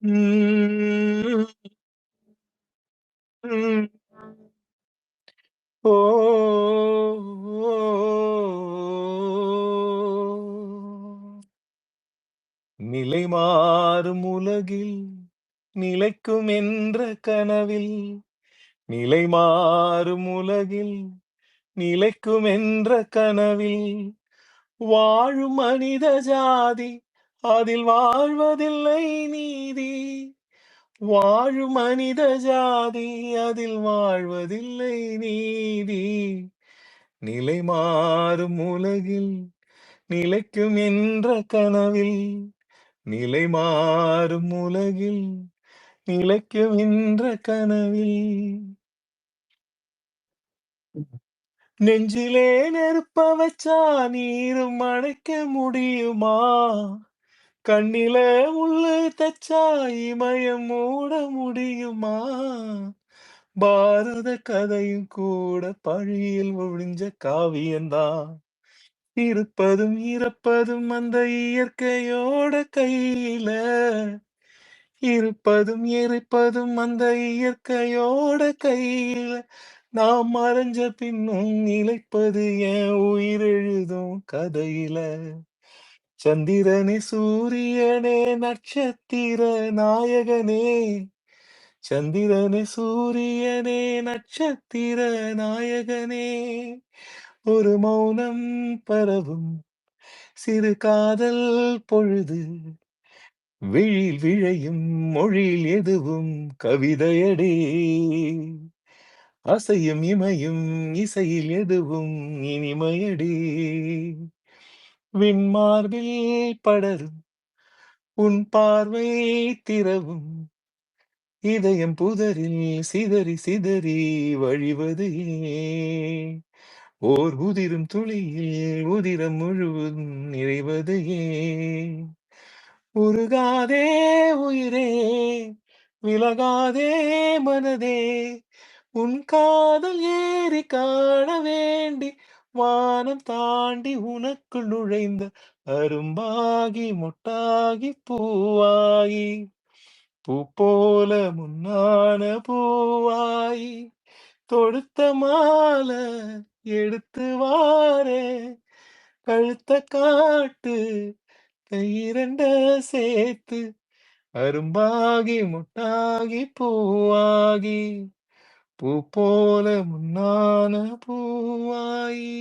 ம், ம். ஓ! நிலை மாறும் உலகில் நிலைக்கும் என்ற கனவில் நிலை மாறும் உலகில் நிலைக்கும் என்ற கனவில் வாழும் மனித ஜாதி அதில் வாழ்வதில்லை நீதி வாழும் மனித ஜாதி அதில் வாழ்வதில்லை நீதி நிலை மாறும் உலகில் நிலைக்கும் என்ற கனவில் நிலை மாறும் உலகில் நிலைக்கும் என்ற கனவில் நெஞ்சிலே நெருப்ப வச்சா நீரும் அணைக்க முடியுமா கண்ணில முள்ளு தச்சா இமயம் மூட முடியுமா பாரத கதையும் கூட பழியில் ஒழிஞ்ச காவியந்தான் இருப்பதும் இறப்பதும் அந்த இயற்கையோட கையில இருப்பதும் எரிப்பதும் அந்த இயற்கையோட கையில நாம் மறைஞ்ச பின்னும் நிலைப்பது என் உயிர் எழுதும் கதையில சந்திரனே சூரியனே நட்சத்திர நாயகனே சந்திரனே சூரியனே நட்சத்திர நாயகனே ஒரு மௌனம் பரவும் சிறு காதல் பொழுது விழில் விழையும் மொழியில் எதுவும் கவிதையடே அசையும் இமையும் இசையில் எதுவும் இனிமையடே விண்மார்பில் படரும் உன் பார்வை திறவும் இதயம் புதரில் சிதறி சிதறி வழிவது ஏன் ஓர் உதிரும் துளியில் உதிரம் முழுவதும் நிறைவது ஏன் உருகாதே உயிரே விலகாதே மனதே உன் காதல் ஏறி காண வேண்டி வானம் தாண்டி உனக்குள் நுழைந்த அரும்பாகி முட்டாகி பூவாகி பூ போல முன்னான பூவாயி தொடுத்த மாலை எடுத்து வாரே கழுத்த காட்டு கையிரண்ட சேர்த்து அரும்பாகி முட்டாகி பூவாகி பூ போல முன்னான பூவாயி